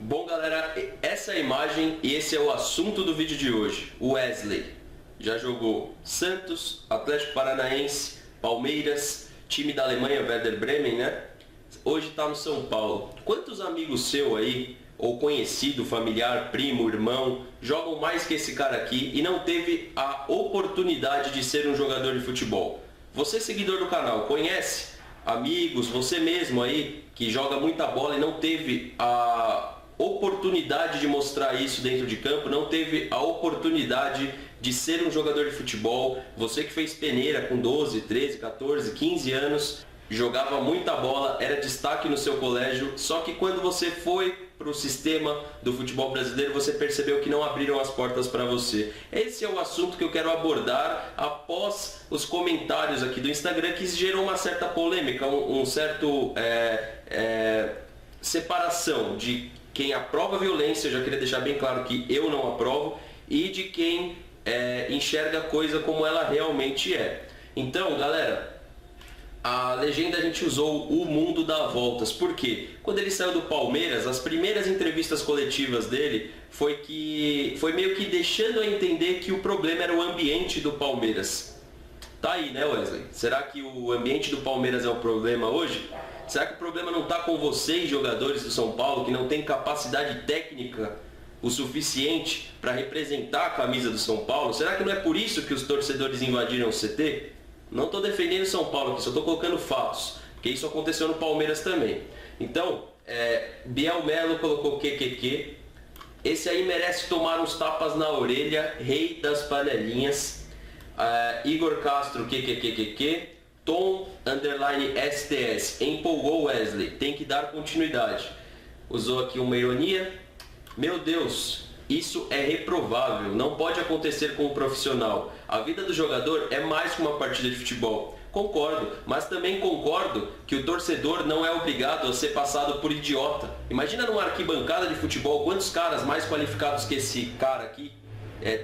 Bom, galera, essa é a imagem e esse é o assunto do vídeo de hoje. O Wesley já jogou Santos, Atlético Paranaense, Palmeiras, time da Alemanha, Werder Bremen, né? Hoje está no São Paulo. Quantos amigos seu aí, ou conhecido, familiar, primo, irmão, jogam mais que esse cara aqui e não teve a oportunidade de ser um jogador de futebol? Você, seguidor do canal, conhece amigos, você mesmo aí, que joga muita bola e não teve a oportunidade de mostrar isso dentro de campo, não teve a oportunidade de ser um jogador de futebol? Você que fez peneira com 12, 13, 14, 15 anos, jogava muita bola, era destaque no seu colégio, só que quando você foi para o sistema do futebol brasileiro, você percebeu que não abriram as portas para você. Esse é o assunto que eu quero abordar após os comentários aqui do Instagram, que gerou uma certa polêmica, um certo separação de quem aprova a violência. Eu já queria deixar bem claro que eu não aprovo, e de quem enxerga a coisa como ela realmente é. Então, galera, a legenda a gente usou "o mundo dá voltas". Por quê? Quando ele saiu do Palmeiras, as primeiras entrevistas coletivas dele foi meio que deixando a entender que o problema era o ambiente do Palmeiras. Tá aí, né, Wesley? Será que o ambiente do Palmeiras é o problema hoje? Será que o problema não está com vocês, jogadores do São Paulo, que não têm capacidade técnica o suficiente para representar a camisa do São Paulo? Será que não é por isso que os torcedores invadiram o CT? Não estou defendendo São Paulo aqui, só estou colocando fatos, porque isso aconteceu no Palmeiras também. Então, Biel Melo colocou QQQ. Esse aí merece tomar uns tapas na orelha, rei das panelinhas. Igor Castro, QQQQQ. Tom _STS, empolgou Wesley, tem que dar continuidade. Usou aqui uma ironia. Meu Deus, isso é reprovável, não pode acontecer com um profissional. A vida do jogador é mais que uma partida de futebol. Concordo, mas também concordo que o torcedor não é obrigado a ser passado por idiota. Imagina numa arquibancada de futebol quantos caras mais qualificados que esse cara aqui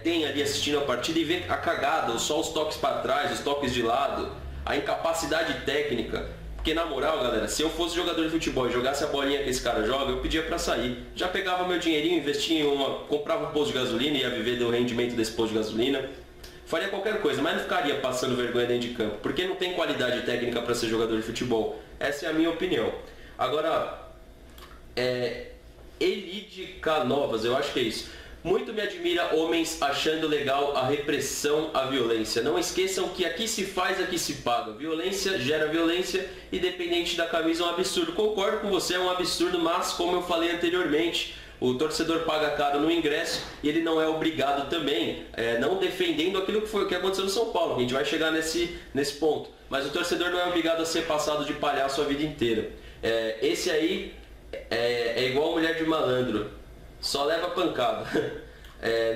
tem ali assistindo a partida e vê a cagada, só os toques para trás, os toques de lado, a incapacidade técnica. Porque na moral, galera, se eu fosse jogador de futebol e jogasse a bolinha que esse cara joga, eu pedia pra sair. Já pegava meu dinheirinho, investia em comprava um posto de gasolina, ia viver do rendimento desse posto de gasolina. Faria qualquer coisa, mas não ficaria passando vergonha dentro de campo, porque não tem qualidade técnica para ser jogador de futebol. Essa é a minha opinião. Agora, Elide Canovas, eu acho que é isso. Muito me admira homens achando legal a repressão à violência. Não esqueçam que aqui se faz, aqui se paga. Violência gera violência, independente da camisa, é um absurdo. Concordo com você, é um absurdo, mas como eu falei anteriormente, o torcedor paga caro no ingresso e ele não é obrigado também, não defendendo aquilo que aconteceu no São Paulo. A gente vai chegar nesse ponto. Mas o torcedor não é obrigado a ser passado de palhaço a vida inteira. Esse aí é igual a mulher de malandro. Só leva pancada.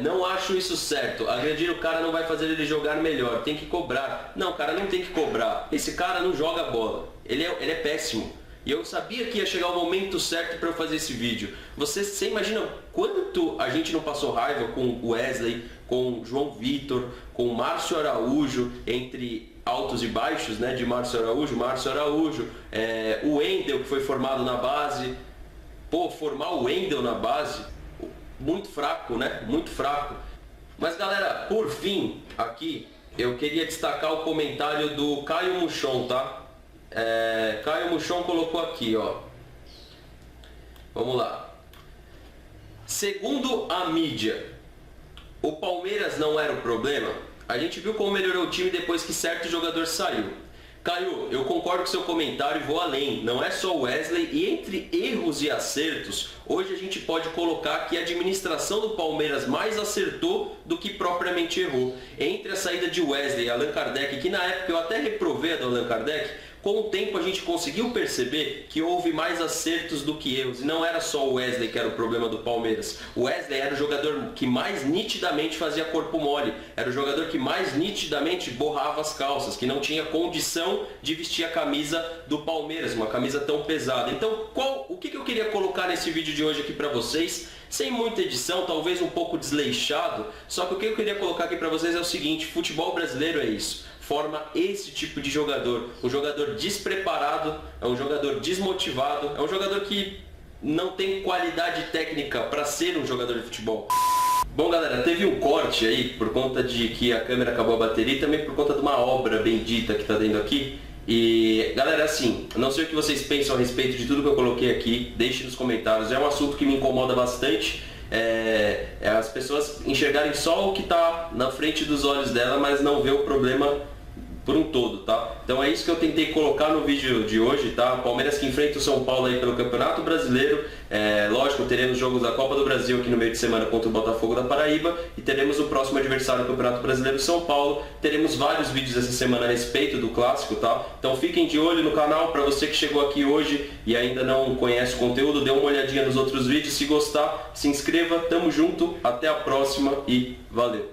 Não acho isso certo. Agredir o cara não vai fazer ele jogar melhor. Tem que cobrar. Não, cara, não tem que cobrar. Esse cara não joga bola. Ele é péssimo. E eu sabia que ia chegar o momento certo para eu fazer esse vídeo. Você imagina quanto a gente não passou raiva com o Wesley, com o João Vitor, com o Márcio Araújo, entre altos e baixos, né? De Márcio Araújo, o Wendel, que foi formado na base. Pô, formar o Wendel na base, muito fraco, né? Muito fraco. Mas, galera, por fim, aqui, eu queria destacar o comentário do Caio Muchon, tá? Caio Muchon colocou aqui, ó. Vamos lá. Segundo a mídia, o Palmeiras não era o problema? A gente viu como melhorou o time depois que certo jogador saiu. Caio, eu concordo com seu comentário e vou além. Não é só o Wesley, e entre erros e acertos, hoje a gente pode colocar que a administração do Palmeiras mais acertou do que propriamente errou. Entre a saída de Wesley e Allan Kardec, que na época eu até reprovei a do Allan Kardec, com o tempo a gente conseguiu perceber que houve mais acertos do que erros. E não era só o Wesley que era o problema do Palmeiras. O Wesley era o jogador que mais nitidamente fazia corpo mole. Era o jogador que mais nitidamente borrava as calças, que não tinha condição de vestir a camisa do Palmeiras, uma camisa tão pesada. Então, o que eu queria colocar nesse vídeo de hoje aqui para vocês, sem muita edição, talvez um pouco desleixado, só que o que eu queria colocar aqui para vocês é o seguinte: futebol brasileiro é isso. Forma esse tipo de jogador, um jogador despreparado, é um jogador desmotivado, é um jogador que não tem qualidade técnica para ser um jogador de futebol. Bom, galera, teve um corte aí por conta de que a câmera acabou a bateria e também por conta de uma obra bendita que está dentro aqui. E, galera, assim, não sei o que vocês pensam a respeito de tudo que eu coloquei aqui, deixe nos comentários. É um assunto que me incomoda bastante. As pessoas enxergarem só o que está na frente dos olhos dela, mas não ver o problema por um todo, tá? Então é isso que eu tentei colocar no vídeo de hoje, tá? Palmeiras que enfrenta o São Paulo aí pelo Campeonato Brasileiro. Lógico, teremos jogos da Copa do Brasil aqui no meio de semana contra o Botafogo da Paraíba e teremos o próximo adversário do Campeonato Brasileiro São Paulo. Teremos vários vídeos essa semana a respeito do clássico, tá? Então fiquem de olho no canal. Para você que chegou aqui hoje e ainda não conhece o conteúdo, dê uma olhadinha nos outros vídeos. Se gostar, se inscreva. Tamo junto, até a próxima e valeu!